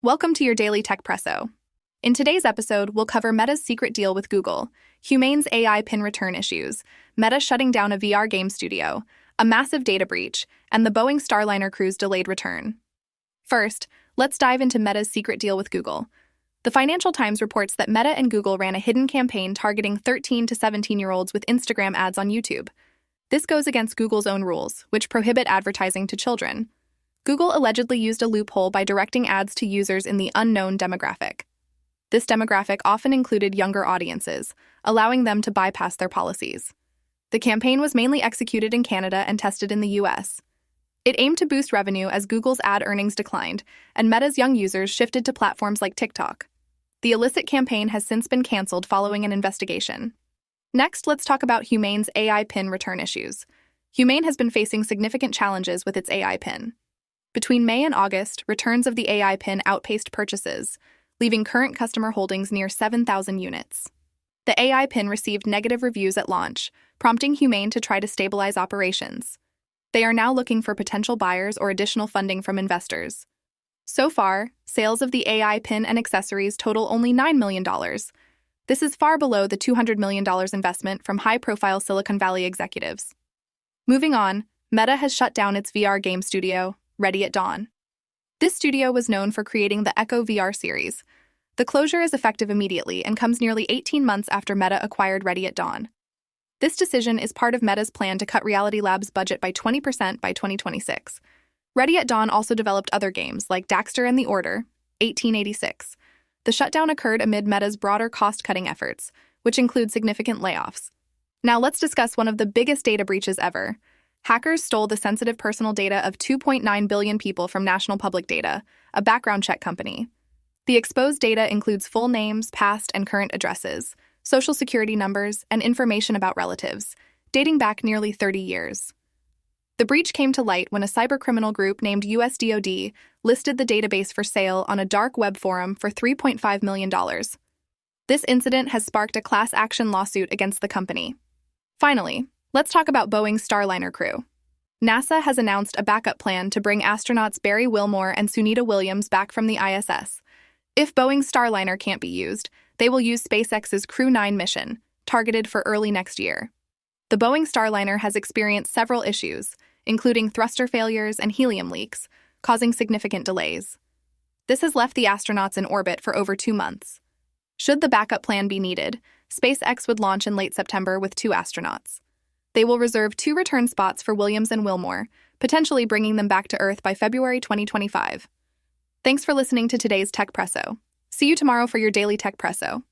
Welcome to your daily Techpresso. In today's episode, we'll cover Meta's secret deal with Google, Humane's AI pin return issues, Meta shutting down a VR game studio, a massive data breach, and the Boeing Starliner crew's delayed return. First, let's dive into Meta's secret deal with Google. The Financial Times reports that Meta and Google ran a hidden campaign targeting 13 to 17-year-olds with Instagram ads on YouTube. This goes against Google's own rules, which prohibit advertising to children. Google allegedly used a loophole by directing ads to users in the unknown demographic. This demographic often included younger audiences, allowing them to bypass their policies. The campaign was mainly executed in Canada and tested in the US. It aimed to boost revenue as Google's ad earnings declined, and Meta's young users shifted to platforms like TikTok. The illicit campaign has since been canceled following an investigation. Next, let's talk about Humane's AI pin return issues. Humane has been facing significant challenges with its AI pin. Between May and August, returns of the AI pin outpaced purchases, leaving current customer holdings near 7,000 units. The AI pin received negative reviews at launch, prompting Humane to try to stabilize operations. They are now looking for potential buyers or additional funding from investors. So far, sales of the AI pin and accessories total only $9 million. This is far below the $200 million investment from high-profile Silicon Valley executives. Moving on, Meta has shut down its VR game studio, Ready at Dawn. This studio was known for creating the Echo VR series. The closure is effective immediately and comes nearly 18 months after Meta acquired Ready at Dawn. This decision is part of Meta's plan to cut Reality Labs' budget by 20% by 2026. Ready at Dawn also developed other games like Daxter and the Order, 1886. The shutdown occurred amid Meta's broader cost-cutting efforts, which include significant layoffs. Now let's discuss one of the biggest data breaches ever. Hackers stole the sensitive personal data of 2.9 billion people from National Public Data, a background check company. The exposed data includes full names, past and current addresses, social security numbers, and information about relatives, dating back nearly 30 years. The breach came to light when a cybercriminal group named USDOD listed the database for sale on a dark web forum for $3.5 million. This incident has sparked a class action lawsuit against the company. Finally, let's talk about Boeing's Starliner crew. NASA has announced a backup plan to bring astronauts Barry Wilmore and Sunita Williams back from the ISS. If Boeing's Starliner can't be used, they will use SpaceX's Crew 9 mission, targeted for early next year. The Boeing Starliner has experienced several issues, including thruster failures and helium leaks, causing significant delays. This has left the astronauts in orbit for over 2 months. Should the backup plan be needed, SpaceX would launch in late September with 2 astronauts. They will reserve 2 return spots for Williams and Wilmore, potentially bringing them back to Earth by February 2025. Thanks for listening to today's Techpresso. See you tomorrow for your daily Techpresso.